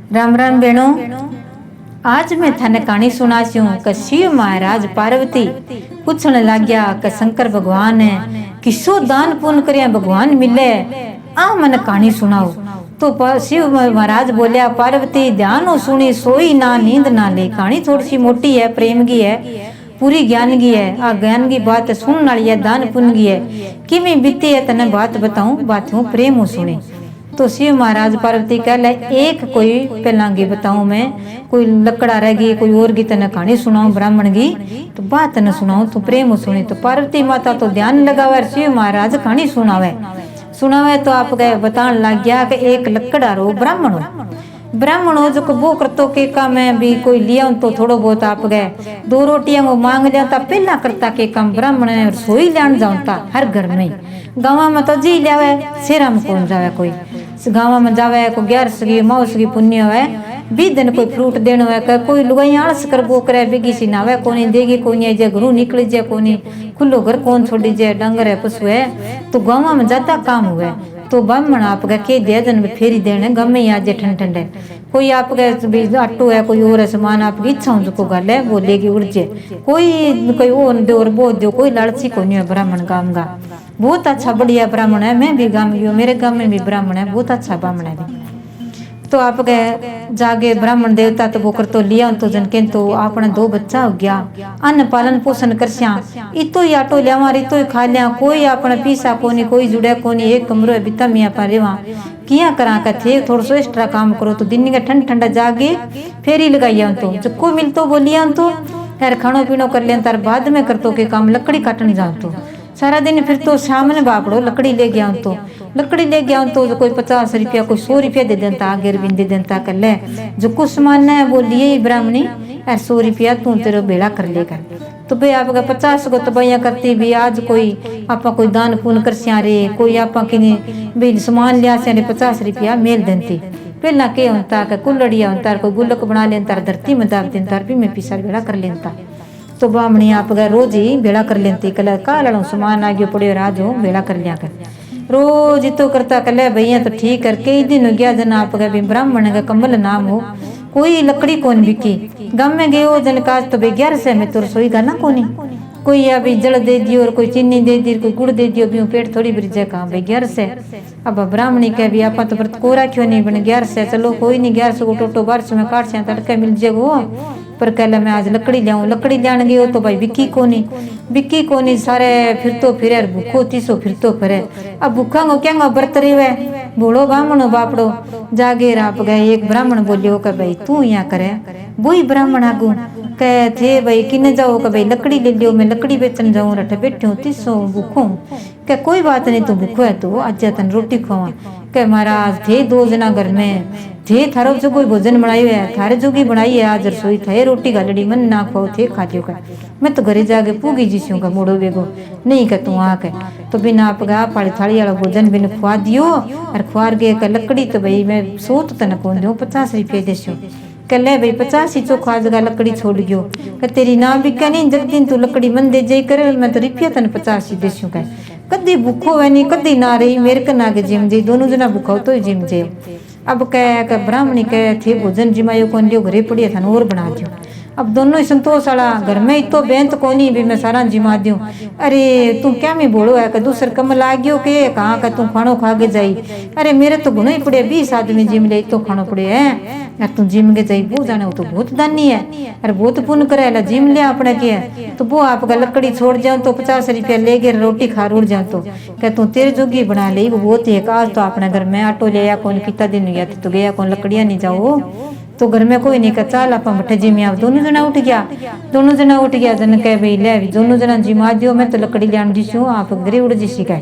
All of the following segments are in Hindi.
राम राम बेणो। आज मैं थाने कहानी सुनास्यूं कि शिव महाराज पार्वती पूछण लाग्या कि शंकर भगवान है किसो दान पुण्य करे भगवान मिले आ मन कहानी सुनाओ। तो शिव महाराज बोलिया पार्वती ध्यान हो सुनी सोई ना नींद ना ले। कहानी थोड़ी सी मोटी है, प्रेम की है, पूरी ज्ञान की है। आ ज्ञान की बात सुनने वाली है, दान पुण्य की है। किमें बीती है तने बात बताऊं, बात हूँ प्रेम हो सुनी। तो शिव महाराज पार्वती कह ले एक कोई पहलांगी बताऊं मैं, कोई लकड़ा रहेगी कोई और की तना कहानी सुनाऊं ब्राह्मण की, तो बात न सुनाऊं तो प्रेम सुनी। तो पार्वती माता तो ध्यान लगावे, शिव महाराज कहानी सुनावे तो आप बतान लग गया कि एक लकड़ा रो ब्राह्मण हो जो वो करतो के काम है भी कोई लिया तो थोड़ो बहुत आप गए दो रोटियां वो मांग लिया पहला करता के काम ब्राह्मण रसोई लैन जाता हर घर में। गाँव में तो जी लियावे, शेरा में कौन जावे, कोई गाँव में जावे को 11 की मौस की पुण्य है, 20 दिन कोई फ्रूट देनो है, कोई लुगाई आलस कर वो करे बेगी सी नावे कोनी देगी कोनी जे घरू निकली जे कोनी खुलो घर कौन छोड़ी जे डंगर है पशु है। तो गाँव में जाता काम हुए तो ब्राह्मण आप के दे दिन फेरी देने गमे आज ठंड ठंडे कोई आप आटो है कोई और सामान आपकी इच्छा हो जो गल है वो लेगी उड़जे कोई वो दो और वो दो, कोई लालची को नहीं है। ब्राह्मण गाँव का बहुत अच्छा बढ़िया ब्राह्मण है, मैं भी गाँव में मेरे गाँव में भी ब्राह्मण है, बहुत अच्छा ब्राह्मण है। तो आप गए जागे ब्राह्मण देवता तो वो कर तो लिया तो जनके तो आपने 2 बच्चा हो गया, अन्न पालन पोषण कर इतो ही आटो लिया इतो ही खा लिया, कोई अपने पीसा कोनी कोई जुड़े कोनी, एक कमरो है बिता मियाँ पर रेवा किया करा का थे थोड़ा सो एक्स्ट्रा काम करो तो दिन का ठंड ठंडा जागे फेरी लगाइया तो जो मिलतो बोलिया तो यार खानो पीनो कर लिया तार बाद में करतो के काम लकड़ी काटने जाओ तो सारा दिन फिर तो सामने बापड़ो लकड़ी ले गया तो लकड़ी ले गया तो कोई 50 रुपया कोई 100 रुपया दे देता आगे दे देता कर ले जो कुछ सामान है वो लिए ब्राह्मणी यार 100 रुपया तू तेरे बेड़ा कर लेगा। तो भाई आपका 50 को तो भैया करती भी आज कोई आपा कोई दान पुण्य कर सिया रे कोई आपा कि भाई सामान लिया से 50 रुपया मेल देती पहला के होता कुल्लड़िया होता कोई गुल्लक बना लेता धरती में दाब देता भी मैं पीछा बेड़ा कर लेता। तो ब्राह्मणी आप रोज ही बेड़ा कर लेती कल का लड़ो सामान आ गयो पड़े राज हो बेड़ा कर लिया कर रोज तो करता कल भैया तो ठीक कर कई दिन हो गया जन आप गए ब्राह्मण का कमल नाम हो कोई लकड़ी कौन बिकी गाँव में गए हो जन काज तो भाई 11 से में तो रसोई का ना कोनी कोई अभी जल दे दियो और कोई चीनी दे दी कोई गुड़ दे दियो भी पेट थोड़ी ब्रिजे कहा भाई 11 से। अब ब्राह्मणी कह भी आप तो व्रत कोरा क्यों नहीं बने 11 से चलो कोई नहीं 11 को टोटो 12 में काट से तड़के मिल जाएगो पर कह मैं आज लकड़ी लियाऊं लकड़ी लाने गई हो तो भाई बिकी कोनी सारे फिर तो फिर भूखो तीसो फिर तो फिर अब भूखा को क्या व्रत रहे बूढ़ो ब्राह्मण बापड़ो जागे राप गए। एक ब्राह्मण बोलियो कि भाई तू यहाँ करे वो ही ब्राह्मण आगू कह थे भाई किन्ने जाओ कि भाई लकड़ी ले लियो मैं लकड़ी बेचने जाऊँ रठ बैठे हूँ तीसो भूखो क्या कोई बात नहीं तू भूखो है तो आज तन रोटी खुआ कह महाराज थे 2 जना घर में थे थारो जो कोई भोजन बनाई है थारे जोगी बनाई है आज रसोई थे रोटी गालड़ी मन ना खाओ थे खा दियो का मैं तो घरे जाके पूगी जीसूँ का मोड़ो बेगो नहीं कह तू आ के तो बिना आप गा पाली थाली वाला भोजन बिन खुआ दियो और खुआर गए का लकड़ी तो भाई मैं 100 तो तन कौन दूँ 50 रुपये देसो कह ले भाई 50 ही चोखा जगह लकड़ी छोड़ गयो कह तेरी ना बिका नहीं जब दिन तू लकड़ी मन दे जाई करे मैं तो रुपया तन 50 ही देसू का कदी भूखो है नहीं कदी ना रही मेरे का ना के जिम जे दोनों जना भूखो तो ही जिम जे। अब कह ब्राह्मणी कह थे भोजन जिमायो कौन लियो घरे पड़िया था और बना दियो। अब दोनों ही संतोष वाला घर में ही तो बेंत कोनी भी मैं सारा जिमा दूं। अरे तू क्या में बोलो है कि दूसर कम लागियो के कहाँ का तू खानो खा के जाई अरे मेरे तो गुनो ही पड़े 20 आदमी जिम ले तो खानो पड़े है यार तू जिम के जाई वो जाने वो तो बहुत दानी है अरे बहुत पुण्य करे जिम ले अपने के तो वो आपका लकड़ी छोड़ जाऊं तो 50 रुपया ले गए रोटी खा उड़ जाऊं तो क्या तू तेरे जोगी बना ले वो बहुत ही आज तो अपने घर में आटो ले या कौन कितना दिन गया तो गया कौन लकड़ियां नहीं जाओ तो घर में कोई नहीं कहा चल आप बठे जिम्या दोनों जना उठ गया जन कह भाई ले दोनों जना जिमा दियो मैं तो लकड़ी लियान जीसू आप घरे उड़ जीसी कह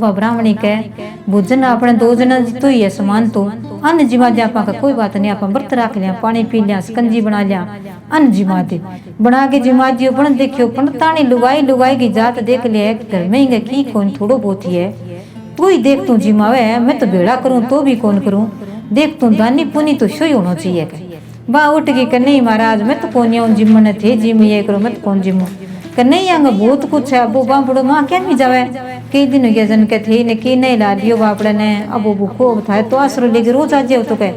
वह ब्राह्मणी कह भोजन अपने 2 जना तो ही है समान तो अन्न जिमा दिया आपा का कोई बात नहीं आप व्रत रख लिया पानी पी लिया सकंजी बना लिया अन्न जिमा दे बना के जिमा दियो पण देखियो पण तानी लुगाई की जात देख लिया घर में ही की कौन थोड़ो बहुत ही है तू ही देख तू जिमावे मैं तो बेड़ा करूँ तो भी कौन करूँ देख तू दानी पुनी तो शो ही होना चाहिए वाह उठ गई कर नहीं महाराज मैं तो कौन आऊँ जिम थे जिम ये करो मैं तो कौन जिम कर नहीं आऊंगा बहुत कुछ है वो बापड़ो माँ क्या नहीं जावे कई दिन हो गया जन के थे ने की नहीं ला लियो बापड़े ने अब वो खूब था तो आसरो लेके रोज आ जाओ तो कहे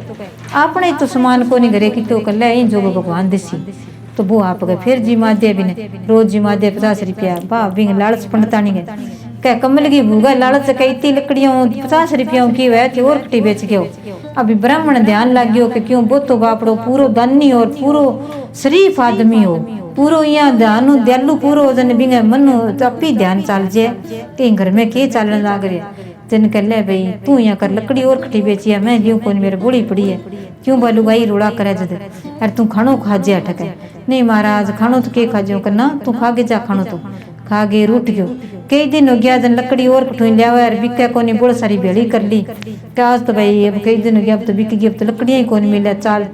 आपने तो सामान को नहीं घरे की तो कर ले जो भगवान देसी तो वो आप गए फिर जिमा दे भी ने रोज जिमा दे 50 रुपया बा भी लालच पंडता नहीं गए कह कमल की भूगा लालच कई इतनी लकड़ियों 50 रुपयों की वह थी और कटी बेच गयो अभी ब्राह्मण ध्यान लग गयो कि क्यों वो तो बापड़ो पूरो दानी और पूरो शरीफ आदमी हो पूरो यहाँ ध्यान दयालु पूरो जन बिंगे मनु अपी ध्यान चाल जे कहीं घर में के चालन लाग रहे जन कह ले भाई तू यहाँ कर लकड़ी और खटी बेची है मैं लियो कौन मेरे बूढ़ी पड़ी है क्यों बालू गाई रोड़ा करे जद अरे तू खानो खा जे अटक नहीं महाराज खानो तो के खा जो करना तू खा के जा खानो तो खा गे रूठ गयो कई दिन हो गया जन लकड़ी और कठोई लिया यार बिका कोनी बहुत सारी भेड़ी कर ली क्या आज तो भाई अब कई दिन हो गया अब तो बिक गई अब तो लकड़ियाँ ही कौन मिले चाल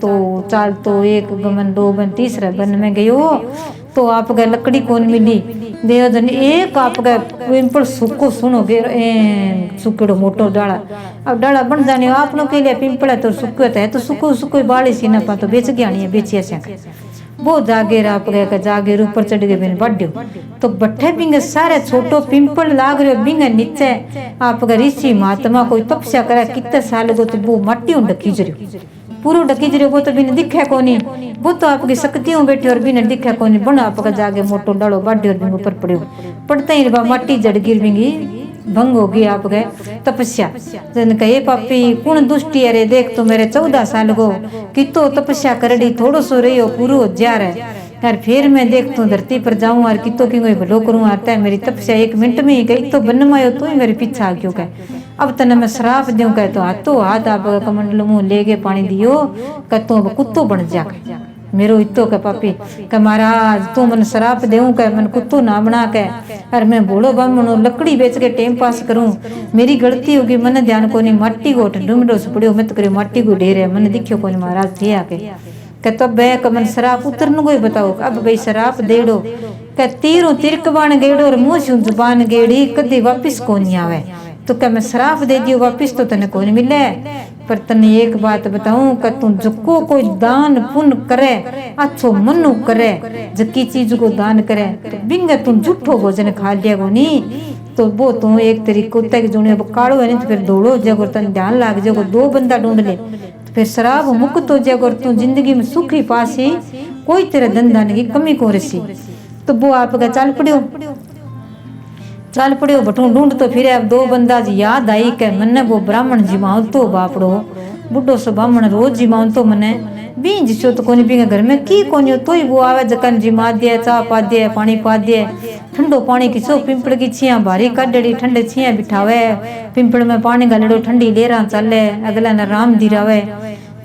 तो एक गमन 2 बन तीसरा बन में गयो तो आप गए लकड़ी कौन मिली देव जन एक आप गए पिंपल सुखो सुनो गे सुखेड़ो मोटो डाला अब डाला बन जाने आप लोग के लिए पिंपल है तो सुखो सुखो बाली सी ना पा तो बेच गया नहीं बेचिया से वो जागेर आप गए जागेर ऊपर चढ़ गए बिन बढ़ो तो बट्ठे बिंगे सारे छोटो पिंपल लाग रहे बिंगे नीचे आप ऋषि महात्मा कोई तपस्या करे कितने साल गो तो वो मट्टी ढकी जरियो पूरो ढकी जरियो वो तो बिन दिखे कोनी वो तो आपकी शक्तियों बैठे और बिन दिखे कोनी बना आपका जागे मोटो डालो बढ़ो और बिंग ऊपर पड़ो पड़ते ही मट्टी जड़ गिर बिंगी भंग होगी आप गए तपस्या जन कहे पापी कौन दुष्टि अरे देख तो मेरे 14 साल को कितो तपस्या करड़ी थोड़ो सो रही हो पूरो जा रहा यार फिर मैं देख तू धरती पर जाऊं और कितो की कोई भलो करूं आता है मेरी तपस्या 1 मिनट में ही गई तो बन मायो तो ही मेरे पीछा आ क्यों कह अब तने मैं श्राप दूं कह तो हाथ आप कमंडल मुंह ले के पानी दियो कह तू अब कुत्तो बन जा मेरो इतो के पापी के महाराज तू मन शराप देऊं के मन कुत्तो ना बना के और मैं भोलो बामणो लकड़ी बेच के टाइम पास करूं मेरी गलती होगी मन ध्यान को नहीं माटी को ढूंढो से पड़ियो मत करियो माटी को ढेर है मन दिखियो को महाराज थे आके के तब बे कमन शराप उतरन को बताओ अब भाई शराप देड़ो के तीरों तिरकबान गेड़ो और मुंह से जुबान गेड़ी कदी वापिस को नहीं आवे तो क्या मैं शराप दे दियो वापिस तो तने को नहीं मिले पर तने एक बात बताऊं कि तू जको कोई दान पुण्य करे अच्छो मनु करे जकी चीज को दान करे तो बिंगे तू झूठो भोजन खा लिया को नहीं तो वो तू एक तेरी कुत्ते की जोड़ी काड़ो है नहीं तो फिर दौड़ो जगो तन ध्यान लाग जगो 2 बंदा ढूंढ ले तो फिर शराब मुक्त हो जगो तू जिंदगी में सुखी पासी कोई तेरे धंधा की कमी को रसी तो वो आपका चल पड़ियो बटू ढूंढ तो फिर अब 2 बंदा जी याद आई के मने वो ब्राह्मण जी माओ तो बापड़ो बुढ़ो सो ब्राह्मण रोज जी माओ तो मने बीज छो तो कोनी बिंगे घर में की कोनी तो ही वो आवे जकन जी मा दे चाह पा दे पानी पा दे ठंडो पानी की सो पिंपल की छिया भारी काडड़ी ठंडे छिया बिठावे पिंपल में पानी गालड़ो ठंडी लेरा चले अगला न राम दी रावे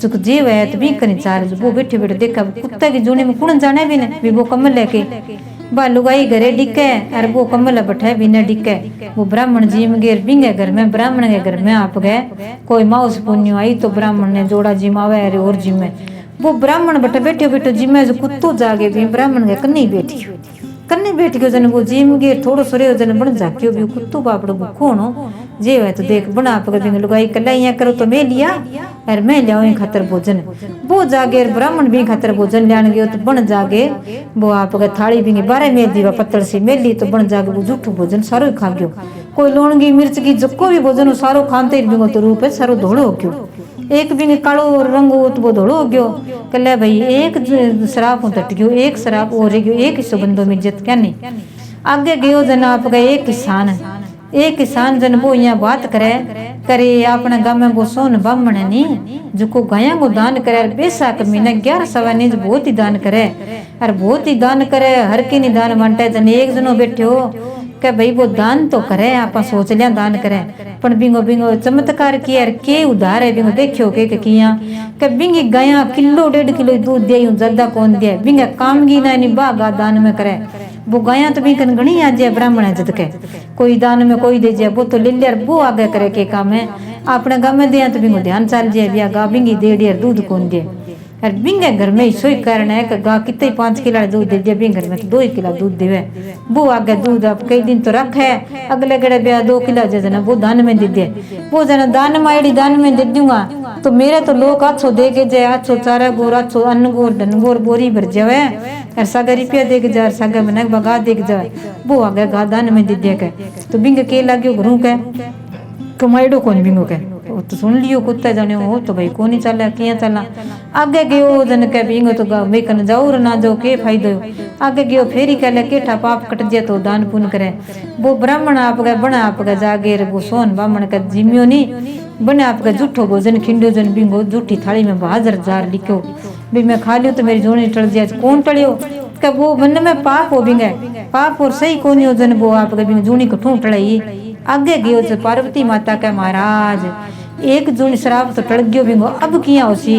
चुक जीव है तो भी कनी चार वो बैठे बैठे देखा कुत्ते की जोड़ी में कौन जाने भी ने वो कमल लेके बा लुगाई घरे डिके और वो कमल बैठे भी न डिके वो ब्राह्मण जी में गेर बिंगे घर में ब्राह्मण के घर में आप गए कोई माउस पुण्य आई तो ब्राह्मण ने जोड़ा जिमावे अरे और जिमे वो ब्राह्मण बैठे बैठे जिमे जो कुत्तो जागे भी ब्राह्मण के कन्नी बैठ गयो जन वो जिम गे थोड़ो सो जन बन जाक्यो भी कुत्तो बापड़ो भूखोनो जे है तो देख बना पकड़ बिंग लुगाई कला यहाँ करो तो मैं लिया और मैं लिया खातर भोजन वो जागे ब्राह्मण भी खातर भोजन लियान गयो तो बन जागे वो आप थाली बिंगे 12 मेल दीवा पत्तल सी मेली तो बन जागे वो जूठो भोजन सारो खा गयो कोई लौंगी मिर्च की जको भी भोजन सारो खाते बिंगो तो रूप है सारो धोड़ो हो गयो एक बिंगे कालो रंग तो वो धोड़ो हो गयो कले भाई एक शराब तट गयो एक शराब हो रही गयो एक हिस्सो बंदो में इज्जत क्या नहीं आगे गयो जन आप गए एक किसान जन वो यहाँ बात करे अपने गाँव में वो सोन ब्राह्मण नहीं जो को गाया को दान करे बेशक महीने 11 सवा नीज बहुत ही दान करे और बहुत ही दान करे हर की नहीं दान बांटे जन एक जनो बैठे हो के भाई वो दान तो करे आप सोच लिया दान करे पर बिंगो चमत्कार किया के उधार है बिंगो देखियो के किया के बिंगी गाया किलो 1.5 किलो दूध दे ज्यादा कौन दे बिंगे काम की ना बागा दान में करे वो गाया तो भी घनी आ जाए ब्राह्मण जद के कोई दान में कोई दे जाए वो तो ले लिया वो आगे करे के काम है अपने गाँव में दिया तो बिंगो ध्यान चल जाए बिया गा बिंगी दे दूध कौन दे और बिंगे घर में ही सोई कारण है कि गा कितने 5 किलो दूध दे दिया, बिंगे घर में तो 2 ही किलो दूध देवे। वो आगे दूध अब कई दिन तो रख है, अगले गड़े ब्याह 2 किलो जना वो दान में दे दे, वो जना दान मायड़ी दान में दे दूंगा तो मेरे तो लोग अच्छो दे के जाए, अच्छो चारा गोर, अच्छो अन्न गोर, धन गोर बोरी भर जावे और सागा रुपया दे के जाए, सागा मना बगा दे के जाए, वो आगे गा दान में दे दिया के तो बिंगे के लाग्यो घरू के कमाइडो कौन बिंगो के वो तो सुन लियो कुत्ता जाने हो तो भाई कौन ही चला किया चला आगे गयो जन के बिंगो तो भाई कन जाओ ना जाओ के फायदो आगे गयो फेरी कह ले केठा पाप कट जे तो दान पुण्य करे। वो ब्राह्मण आप गए बना आप गए जागे वो सोन ब्राह्मण का जिम्यो नहीं बने आपका जूठो भोजन खिंडो जन बिंगो जूठी थाली में 1000 लिखो भी मैं खा लियो तो मेरी जोनी टल जाए, कौन टलियो का वो मन में पाप हो बिंगे पाप और सही कौन हो जन वो आप बिंग जूनी को ठूं टलाई। आगे गयो जो पार्वती माता के महाराज एक जून शराब तो टल गयो बिंगो अब किया होसी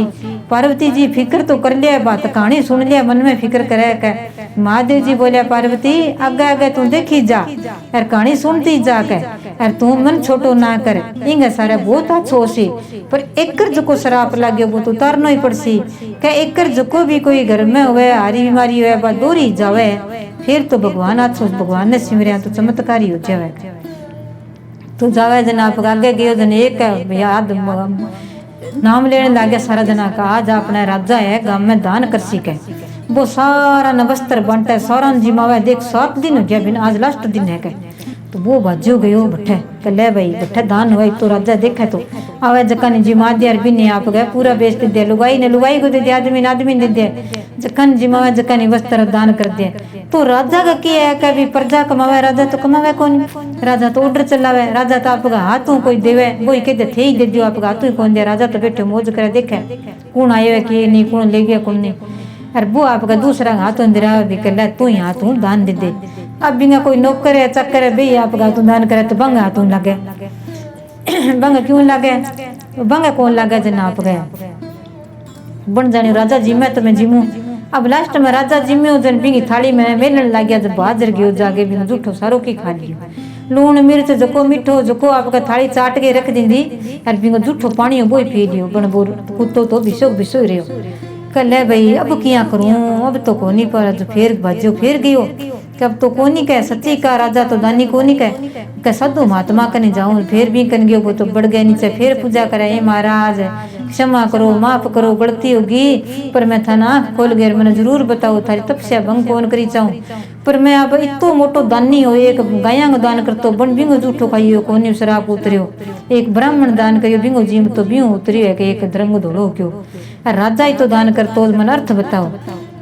पार्वती जी फिक्र तो कर लिया बात कहानी सुन लिया मन में फिक्र करे के महादेव जी बोलिया पार्वती आगे आगे तू देखी जा और कहानी सुनती जा के और तू मन छोटो ना कर इंगे सारे बहुत अच्छो होसी पर एकर जो शराब लाग्यो वो तो उतारनो ही पड़सी के एकर जो भी कोई घर में हुए हारी बीमारी हुए बा दूरी जावे फिर तो भगवान अच्छो भगवान ने सिमरिया तो चमत्कारी हो जावे तो जावे जना आप आगे गयो जन एक याद नाम लेने लागे सारा जना का आज अपना राजा है गांव में दान कर सीखे वो सारा न वस्त्र बांटे सारा जिमावे देख 7 दिन हो गया बिन आज लास्ट दिन है के तो वो बाजो गयो बठे कले भाई बठे दान हुआ तो राजा देखे तो आवे जकन जिमा दिया बिने आप गए पूरा बेच दे लुगाई ने लुगाई को दे दे आदमी ने आदमी दे दे जकन जिमावे जकन वस्त्र दान कर दे तो राजा का क्या है कभी प्रजा कमावे राजा तो कमावे कौन राजा तो ऑर्डर चलावे राजा तो आपका हाथों कोई देवे वो कहते थे ही दे दियो आपका हाथों कौन दे राजा तो बैठे मौज करे देखे कौन आयो है कि नहीं कौन ले गया कौन नहीं और वो आपका दूसरा हाथों दे रहा भी कर तू ही हाथों दान दे दे अब बिना कोई नौकर है चक्कर है भाई आपका हाथों दान करे तो बंग हाथों लगे बंग क्यों लगे बंग कौन लगे जना आप गए बन जाने राजा जी मैं तो मैं जिमू अब लास्ट में राजा जिम्मे जन बिंगी थाली में मेलन लग गया जब हाजर गयो जाके बिना जूठो सारो की खा लियो लूण मिर्च जको मिठो जको आपका थाली चाट के रख दी और बिंगो जूठो पानी वो पी लियो बन बोर कुत्तो तो भिसो ही रहो कल भाई अब किया करूं अब तो कोनी पर फिर भाजो फिर गयो कब तो कोनी कह सच्ची का राजा तो दानी कोनी कह साधु महात्मा कने जाऊं फिर भी कन गयो वो तो बढ़ गए नीचे फिर पूजा करे हे महाराज क्षमा करो माफ करो गलती होगी पर मैं था ना खोल गए मैंने जरूर बताओ थारी तपस्या भंग कौन करी चाहूं पर मैं अब इतो मोटो दानी हो एक गाया दान करतो बन बिंगो जूठो खाइयो कोनी शराब उतरियो एक ब्राह्मण दान करियो बिंगो जीम तो बिंगो उतरियो है कि एक रंग धोलो क्यों राजा ही तो दान करतो मन अर्थ बताओ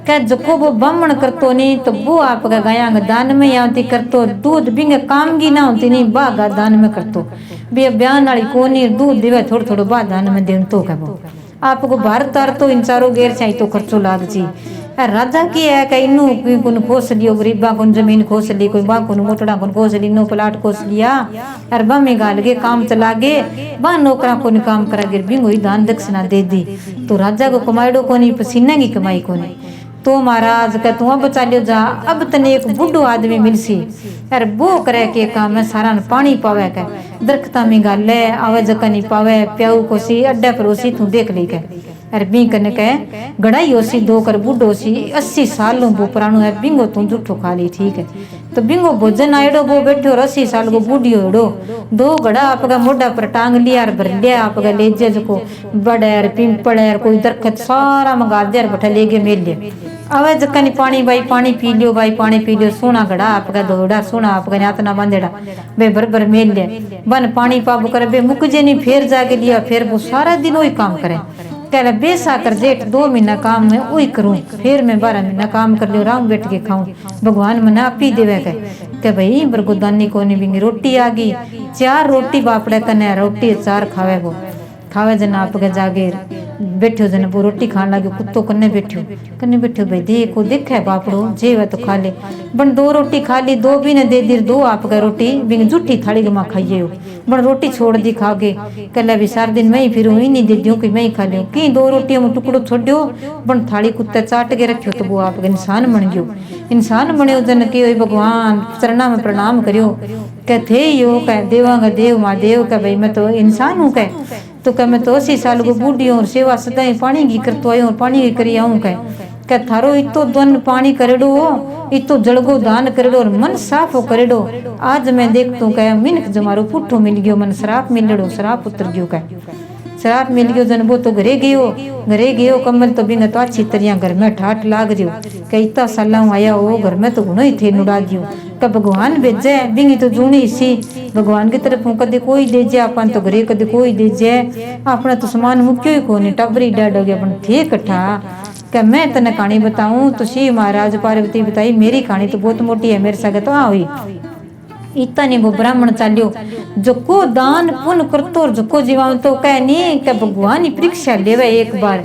क्या जको वो ब्राह्मण करतो नहीं तो वो आपका गाया दान में आती करतो दूध बिंगे काम की ना होती नहीं बागा दान में करतो भी बयान वाली कोनी दूध देवे थोड़ा थोड़ा बाद दान में देन तो क्या वो आपको भारत तार तो इन चारों गैर चाहिए तो खर्चो लाग जी राजा की है कि इनू कोई खोस लियो गरीबा को जमीन खोस ली कोई बा को मोटड़ा को खोस ली नो प्लाट खोस लिया और बा में गाल के काम चला गे बा नौकरा को काम करा गिर बिंगो ही दान दक्षिणा दे दी तो राजा को कमाईडो को नहीं पसीने की कमाई को नहीं तो महाराज कह तू अब चालियो जा अब तने एक बुढ़ो आदमी मिलसी अरे वो करे के काम में सारा पानी पावे के दरख्ता में गाले आवे जका नहीं पावे प्याऊ को सी अड्डे पर उसी तू देख ली के अरे बी कने के गड़ाई होसी दो कर बुढ़ो सी 80 सालों वो पुरानो है बिंगो तू जूठो खा ली ठीक है तो बिंगो भोजन आएडो वो बैठो 80 साल को बूढ़ियो एडो 2 घड़ा आपका मोढ़ा पर टांग लिया और भर लिया आपका लेजे जो बड़ेर पिंपड़ेर कोई दरखत सारा मंगा दिया बैठा ले गए मेल लिया अवे जक्कनी पानी भाई पानी पी लियो भाई पानी पी लियो सोना घड़ा आपका दोड़ा सोना आपका नातना बांधेड़ा बे भर मेल ले बन पानी पाप करे बे मुक जे नहीं फिर जाके लिया फिर वो सारा दिन वही काम करे कह बेसा कर जेठ 2 महीना काम में वही करूं फिर मैं 12 महीना काम कर लियो राम बैठ के खाऊं भगवान मना आप ही देवे के भाई बरगुदानी को नहीं बिंगी रोटी आ गई 4 रोटी बापड़े कने रोटी 4 खावे वो खावे जना आपके जागे बैठो जन वो रोटी खान लगे कुत्तो कन्ने बैठो भाई देखो देखे बापड़ो जे वे तो खा ले बन 2 रोटी खा ली 2 भी ने दे दी 2 आपका रोटी बिन जूठी थाली में खाइए हो बन रोटी छोड़ दी खा के कल भी सार दिन मैं ही फिर ही नहीं दे दियो कि मैं ही खा लियो कि 2 रोटियों में टुकड़ो छोड़ो बन थाली कुत्ते चाट के रखियो तो वो आपका इंसान बन गयो इंसान बने जन के भगवान चरणा में प्रणाम करियो कह थे यो कह देवांगा देव माँ देव कह भाई मैं तो इंसान हूँ कह तो कह मैं तो 80 साल को बूढ़ी हूँ, सेवा सदाई पानी की करतो आयो, पानी की करी आऊँ कह थारो इतो दन पानी करेडो इतो जड़गो दान करेडो और मन साफ हो करेडो। आज मैं देखतू कह मिनक जमारो पुट्ठो मिल गयो, मन शराब मिलड़ो, शराब उतर गयो कह शराब मिल गयो। जन वो तो घरे गयो कमल तो बिना तो अच्छी तरह घर में ठाठ लाग रियो कह इतना साल आया हो घर में तो गुनो ही थे नुड़ा दियो कह भगवान भेजे बिंगी तो जूनी सी भगवान की तरफ कदे कोई दे जे अपन तो घरे कदे कोई दे जे अपना तो समान मुक्यो ही कोनी टबरी डैड हो गया अपन थे कट्ठा क्या मैं तने कहानी बताऊं तो शिव महाराज पार्वती बताई मेरी कहानी तो बहुत मोटी है मेरे साथ तो आ हुई इतना नहीं वो ब्राह्मण चाल्यो जो दान पुण्य करतो और जो जीवाओ तो कह नहीं क्या भगवान ही परीक्षा लेवे एक बार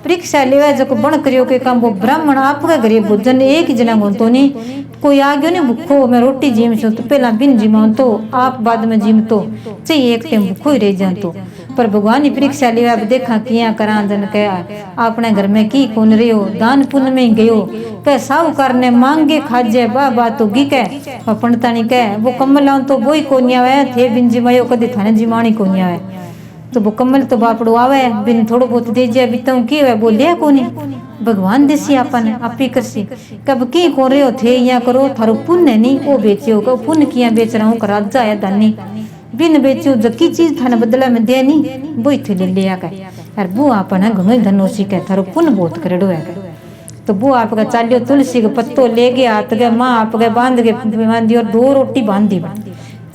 परीक्षा लेवे जो बण करियो के काम वो ब्राह्मण आपका घरे भोजन एक ही जना तो नहीं कोई आ गयो नहीं भूखो मैं रोटी जीम सो तो पहला बिन जिमाऊं तो आप बाद में जिम तो चाहिए एक टाइम भूखो ही रह जाऊं तो पर भगवान ही परीक्षा लिया अब देखा किया करा जन कह अपने घर में की कौन रहे हो दान पुण्य में गयो कह साहूकार ने मांगे खाजे बा तो गी कह पंडता नहीं कह वो कमल आऊं तो वो ही कोनी आवे थे बिन जिमायो कदे थाने जिमाणी कोनी आवे तो वो कमल तो बापड़ो आवे बिन थोड़ो बहुत दे जे बीताऊं की है बोलिया कोनी भगवान देसी आपन आप ही करसी कब की को रहे हो थे या करो थारो पुण्य नहीं वो बेचियो कहो पुण्य किया बेच रहा हूँ राजा है दानी बिन बेचियो जकी चीज थाने बदला में दे नहीं वो थे ले लिया कर वो आपन है घणो धनोसी कह थारो पुण्य बहुत करेडो है तो वो आपका चालियो तुलसी का पत्तो ले गया हाथ गया माँ आप गए बांध के बांधी और 2 रोटी बांधी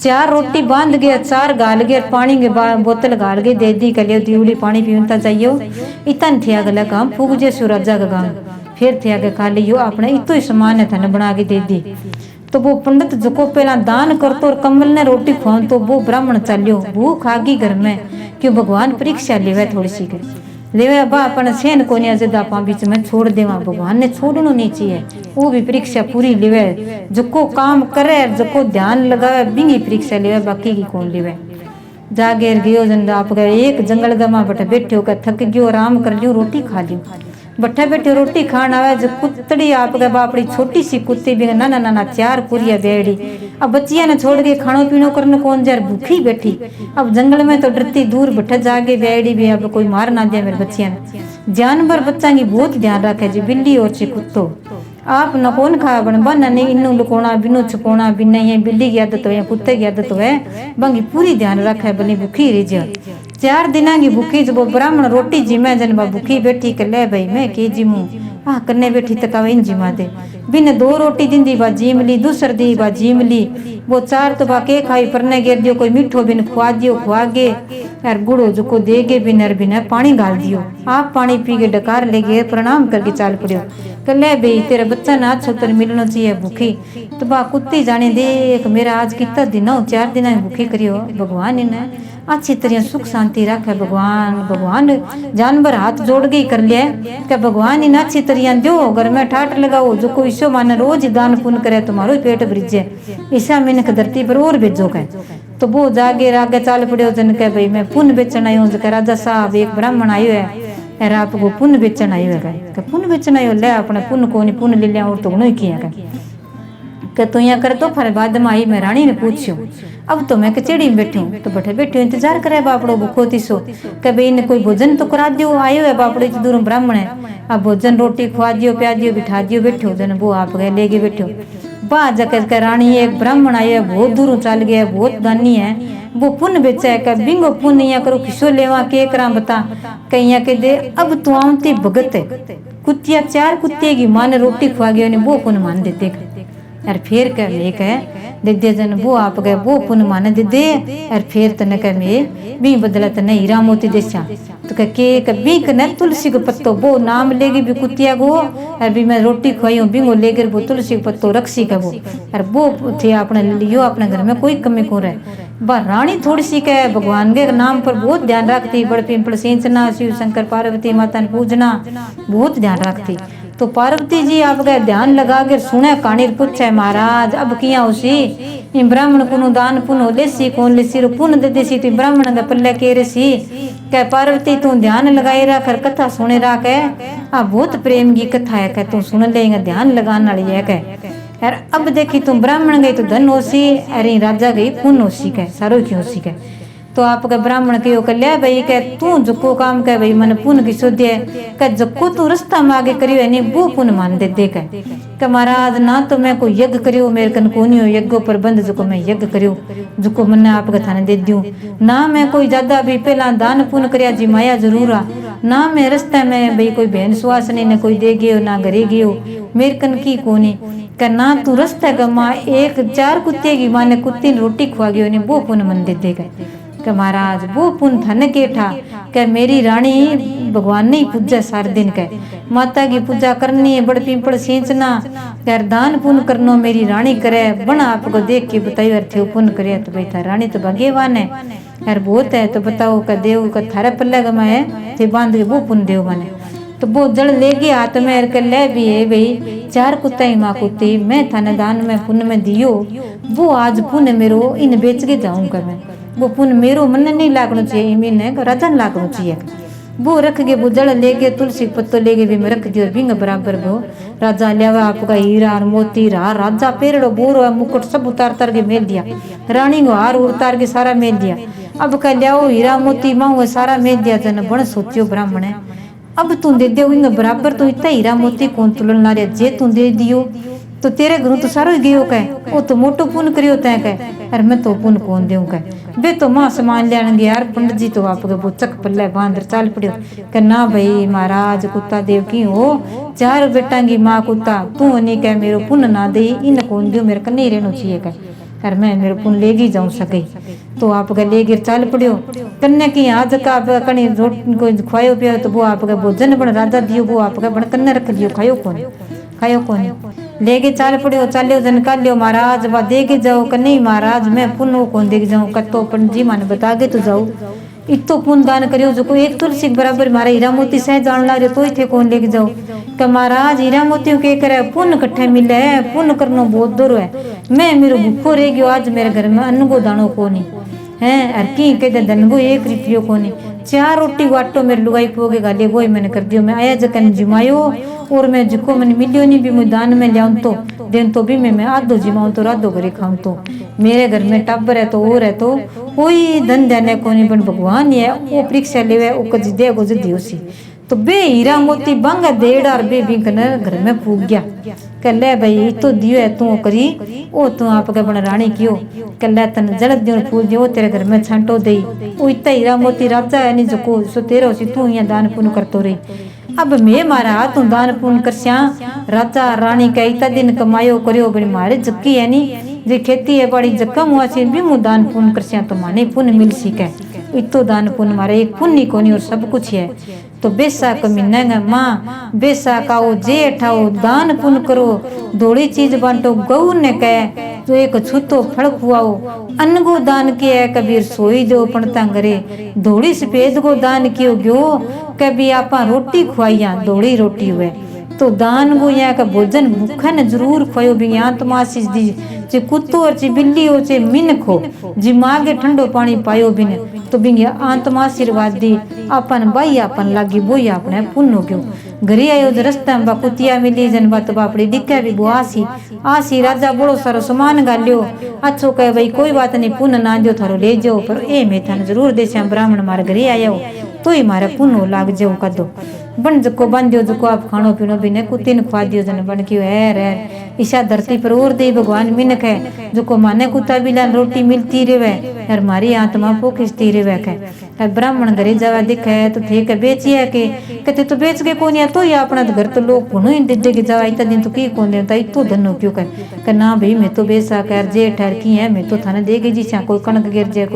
4 रोटी बांध गया 4 गाल गया पानी के बोतल गाल गई दे दी कलियो दिवड़ी पानी पीता चाहिए इतन थे अगला काम फूक जैसो राजा का काम फिर थे आगे खा लियो अपने इतो ही सामान है थाने बना के दे दी तो वो पंडित जो पहला दान करतो और कमल ने रोटी खुआन तो वो ब्राह्मण चालियो भूख आ गई घर में क्यों भगवान परीक्षा लेवे थोड़ी सी के लेवे बा अपन सेन कोनिया जदा पा बीच में छोड़ देवा भगवान ने छोड़नो नहीं चाहिए वो भी परीक्षा पूरी लेवे जो काम करे जो ध्यान लगावे बिंगी परीक्षा लेवे बाकी की कौन लेवे जागेर गयो जन आप गए एक जंगल गमा बटे बैठो का थक गयो आराम कर लियो रोटी खा लियो बट्ठा बैठे रोटी खान आवे जो कुत्तड़ी आप गए बापड़ी छोटी सी कुत्ती भी नाना नाना 4 पुरिया बेड़ी अब बच्चिया ने छोड़ के खानो पीनो करने कौन जार भूखी बैठी अब जंगल में तो डरती दूर बैठा जागे बेड़ी भी अब कोई मार ना दे मेरे बच्चिया ने जानवर बच्चा की बहुत ध्यान रखे जी बिल्ली और ची कुत्तो आप न कौन खा बन बन नहीं इन्नू लुकोना बिन्नू छुपोना बिन्ना ये बिल्ली की आदत हो या कुत्ते की आदत है बंगी पूरी ध्यान रखे बनी भूखी रह जा 4 दिन की भूखी जब ब्राह्मण रोटी जिमे जन भूखी बैठी कर ले भाई मैं के जिमू आ करने बैठी तक इन जिमा दे बिन 2 रोटी दिन दी बा जिम ली दूसर दी बा जिम ली वो 4 तो बा के खाई परने गिर दियो कोई मिठो बिन खुआ दियो खुआ गे यार गुड़ो जो को देगे बिन बिन पानी गाल दियो आप पानी पी के डकार ले गए प्रणाम करके चाल पड़ियो कल भाई तेरा बच्चा ना छोतर मिलना चाहिए भूखी तो बा कुत्ती जाने देख मेरा आज कितना दिन हो 4 दिन भूखी करियो भगवान ने अच्छी तरह सुख शांति रखे भगवान जानवर हाथ जोड़ गई कर लिया क्या भगवान इन अच्छी तरह दो घर में ठाट लगाओ जो कोई ईशो माने रोज ही दान पुण्य करे तुम्हारो ही पेट भरिजे ईसा मिनक धरती पर और भेजो कह तो वो जागे रागे चाल पड़ो जन कह भाई मैं पुण्य बेचन आई हूँ राजा साहब एक ब्राह्मण आयो है यार आपको पुण्य बेचन आयो है पुण्य बेचन आयो ले अपने पुण्य को नहीं पुण्य ले लिया और तो नहीं किया क्या तू यहाँ कर तो फिर बाद में आई मैं रानी ने पूछ्यो अब तो मैं कचेड़ी में बैठी हूँ तो बैठे बैठे इंतजार करे बापड़ो भूखो तीसो कि भाई इन्हें कोई भोजन तो करा दियो आयो है बापड़ो इतनी दूर ब्राह्मण है अब भोजन रोटी खुआ दियो प्या दियो बिठा दियो बैठो जन वो आप गए ले गए बैठो बाहर जाकर रानी एक ब्राह्मण आयो है बहुत दूर चल गया बहुत दानी है वो पुण्य बेचा है क्या बिंगो पुण्य यहाँ करो किसो लेवा के करा बता कहीं यहाँ के दे अब तू आमती भगत है कुत्तिया 4 कुत्ते की माँ ने रोटी खुआ गया वो पुण्य मान देते यार फिर कह ले कह दे जन वो आप गए वो पुण्य माने दे यार फिर तने कह मैं भी बदला तने हीरा मोती देसा तो कह के कभी कने तुलसी को पत्तो वो नाम लेगी भी कुतिया को यार भी मैं रोटी खुआई हूँ बिंगो लेकर वो तुलसी को पत्तो रखसी का वो यार वो थे अपने लियो अपने घर में कोई कमी को रहे बा रानी थोड़ी सी कह भगवान के नाम पर बहुत ध्यान रखती बड़ पिंपल सींचना शिव शंकर पार्वती माता ने पूजना बहुत ध्यान रखती तो पार्वती जी आप गए ध्यान लगा कर सुने कहानी पूछे महाराज अब किया उसी इन ब्राह्मण को दान पुण्य लेसी कौन लेसी रो पुण्य दे देसी तो ब्राह्मण का पल्ले के रसी कह पार्वती तू ध्यान लगाई रख कथा सुने रख आ बहुत प्रेम की कथा है कह तू सुन लेगा ध्यान लगाने वाली है कह यार अब देखी तू ब्राह्मण गई तो धन होसी अरे राजा गई पुण्य होसी कह सारो क्यों होसी कह तो आपका ब्राह्मण कहो कर ले भाई कह तू जको काम कह भाई मन पुण्य की शोध्य कह जको तू रास्ता में आगे करियो है नहीं वो पुण्य मान दे कह महाराज ना तो मैं कोई यज्ञ करियो मेरे कन कोनी हो यज्ञ प्रबंध जो मैं यज्ञ करियो जो मैंने आपका थाने दे दूं ना मैं कोई ज्यादा भी पहला दान पुण्य करिया जी माया जरूर आ ना मैं रास्ते में भाई कोई बहन सुहासनी ने कोई दे गयो ना घरे गयो मेरे कन की कोनी कह ना तू रास्ते गमा एक 4 कुत्ते की माँ ने कुत्ती ने रोटी खुआ गयो ने वो पुण्य मन दे देगा कि महाराज वो पुण्य थन के ठा क्या मेरी रानी भगवान ने ही पूजा सारे दिन कह माता की पूजा करनी है बड़ पिंपल सींचना यार दान पुण्य करनो मेरी रानी करे बना आपको देख के बताइयो यार थे पुण्य करे तो भाई था रानी तो भाग्यवान है यार बहुत है तो बताओ का देव का थारा पल्ला गमाए थे बांध के वो पुण्य देव माने तो वो जड़ ले गया हाथ में कर ले भी है भाई 4 कुत्ता ही माँ कुत्ती मैं थाने दान में पुण्य में दियो वो आज पुण्य मेरो इन बेच के जाऊंगा मैं वो पुण्य मेरो मन नहीं लागना चाहिए मीने राजा ने लागना चाहिए वो रख के वो जड़ ले गए तुलसी पत्तो ले गए भी मैं रख दियो बिंग बराबर वो राजा लिया आपका हीरा और मोती रहा राजा पेड़ो बोरो मुकुट सब उतार के मेल दिया रानी को हार उतार के सारा मेल दिया अब कह लियाओ हीरा मोती माऊ सारा मेल दिया जन बण सोचियो ब्राह्मण है अब तू दे दे बराबर तो इतना हीरा मोती कौन तुलन ला रहा जे तू दे दियो तो तेरे घरों तो सारो ही गयो कह वो तो मोटो पुण्य करियो तय कह अरे मैं तो पुण्य कौन देऊं कह वे तो मां सामान लेने गया यार पंडित जी तो आपके वो चक पल्ले बांधर चाल पड़ियो कह ना भाई महाराज कुत्ता देव की हो 4 बेटा की माँ कुत्ता तू नहीं कह मेरो पुण्य ना दे इन कौन दियो मेरे कन्ने रहना चाहिए कह अरे मैं मेरे पुण्य लेगी जाऊं सके तो आपका ले गिर चाल पड़ियो कन्या की आज का कणी को खुआयो पियो तो वो आपका भोजन बन राजा दियो वो आपका बन कन्या रख दियो खायो कौन लेके चाल पड़ियो चालियो जन का लियो महाराज बा दे के जाओ कि नहीं महाराज मैं पुण्य कौन दे के जाऊं कतो पंडित जी माने बता के तो जाओ इतो पुण्य दान करियो जो कोई एक तुलसी बराबर मारा हीरा मोती सह जान ला रहे तो थे कौन लेके जाओ कि महाराज हीरा मोतियों के करे पुण्य कट्ठे मिले है पुण्य करनो बहुत दूर है मैं मेरो भूखो रह गयो आज मेरे घर में अन्न को दानो को नहीं है अर की कहते धन को 1 रुपयो को नहीं 4 रोटी वाटो मेरे लुगाई पोगे गाले वो ही मैंने कर दियो मैं आया जकन जिमायो और मैं जिको मैंने मिलियो नहीं भी मैं दान में लियाऊं तो दिन तो भी मैं आधो जिमाऊं तो राधो घरे खाऊं तो मेरे घर में टब्बर है तो और है तो कोई धन देने को नहीं बन भगवान है वो परीक्षा लेवे वो कज दे गो जदी होसी तो बे हीरा मोती बांगा देड़ और बे भी घर में फूक गया कह ले भाई तो दियो है तू करी ओ तू आपके बन रानी कियो कह ले तन जड़ दियो फूल दियो तेरे घर में छांटो दे ओ इतना हीरा मोती राजा है नहीं जो सो तेरो सी तू यहाँ दान पुण्य करतो रही अब मैं मारा तू दान पुण्य करस्या राजा रानी का इतना दिन कमायो करियो बड़ी मारे जक्की है नी जे खेती है बड़ी जक्का मुआ से भी मु दान पुण्य करस्या तो माने पुण्य मिल सीखे इतो दान पुण्य मारे एक पुण्य कोनी और सब कुछ है तो बेसाक मिनेगा माँ बेसाक आओ जेठ आओ दान पुण्य करो दौड़ी चीज बांटो गऊ ने कहे तो एक छूतो फल खुआओ अन्न को दान किया कबीर सोई दो पणता करे दौड़ी सफेद को दान कियो गयो कभी आपा रोटी खुआइया दौड़ी रोटी हुए तो दान को यहाँ का भोजन भूखा न जरूर खुआयो भी यहाँ तो आशीष दी चे कुत्तो और चे बिल्ली हो चे मिन खो जी मागे ठंडो पानी पायो बिन तो बिंग आत्मा आशीर्वाद दी अपन बाई अपन लागी बोई अपने पुण्य क्यों घरे आयो रस्ता में कुतिया मिली जन बात बापड़ी दिखे भी वो आसी राजा बड़ो सारो सामान गालियो अच्छो कहे भाई कोई बात नहीं पुण्य ना दो थारो ले जाओ पर ए मैं थाने जरूर दे ब्राह्मण मारे घरे आयो तो ही मारे पुण्य लाग जाओ कर दो बन जको बन दियो जको आप खानो पीनो भी ने कुत्ती ने खुआ दियो जन बन क्यों है ईशा धरती पर और दे भगवान मिनक है जको माने कुत्ता बिला रोटी मिलती रेवे और मारी आत्मा पोखिस्ती रेवे के ब्राह्मण घरे जावा दिखे तो ठीक है बेचिए के कहते तो बेच के कौन या तो या अपना घर तो लोग घणो ही दे के जावा इतना दिन तो की कौन देता इतो धनो क्यों कह ना भाई मैं तो बेचा कर जे ठहर की है मैं तो थाने देगी जी कोई कणक गिर जाए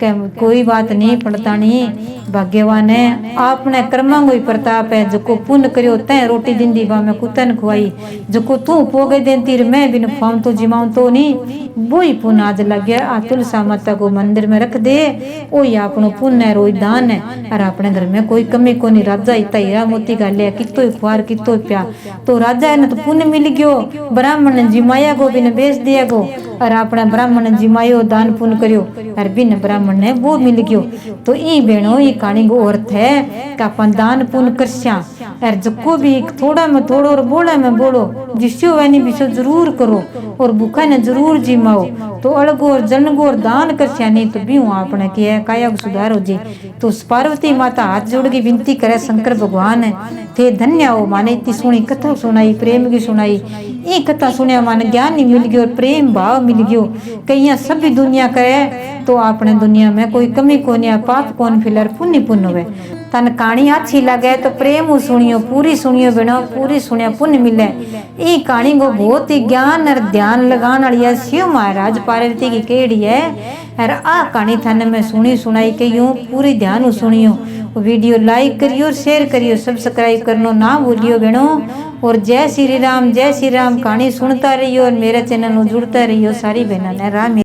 कोई बात नहीं पड़ता नहीं भाग्यवान है आपने कर्मा कोई प्रताप है जो पुण्य करियो तय रोटी दिंदी बा मैं कुत्तन खुआई जो तू पोगे देती रे मैं बिन फाम तो जिमाऊं तो नहीं वो ही पुण्य आज लग गया आ तुलसा माता को मंदिर में रख दे ओ ही अपनो पुण्य है रोई दान है और अपने घर में कोई कमी को नहीं राजा इतना हीरा मोती का लिया कितो खुआर कितो प्या तो राजा ने तो पुण्य मिल गयो ब्राह्मण ने जिमाया को बिन बेच दिया गो और अपना ब्राह्मण ने जिमायो दान पुण्य करियो और बिन ब्राह्मण ने वो मिल गयो तो ई बेणो ई कहानी को अर्थ है कि अपन दान पुण्य करस्या और जको भी थोड़ा में थोड़ो और बोला में बोलो जिसो वैनी विसो जरूर करो और भूखा ने जरूर जिमाओ तो अड़गो और जनगो और दान कर नहीं तो भी हूँ आपने किया काया को सुधार हो जी। तो पार्वती माता हाथ जोड़ के विनती करे शंकर भगवान थे धन्य हो माने इतनी सोनी कथा सुनाई प्रेम की सुनाई ये कथा सुनिया माने ज्ञान ही मिल गयो और प्रेम भाव मिल गयो कहीं सभी दुनिया करे तो अपने दुनिया में कोई कमी कोनी पाप कौन फिलर पुण्य पुण्य हुए। तन कहानी अच्छी लगे तो प्रेम सुनियो पूरी सुनियो बिनो पूरी सुनिया पुण्य मिले। ये कहानी को बहुत ही ज्ञान और ध्यान लगाने वाली है शिव महाराज पार्वती की केड़ी है और आ कहानी थाने में सुनी सुनाई के यूं पूरी ध्यान सुनियो। वीडियो लाइक करियो शेयर करियो सब्सक्राइब करनो ना भूलियो बेनो और जय श्री राम कहानी सुनता रहियो और मेरे चैनल में जुड़ता रहियो सारी बहना ने राम।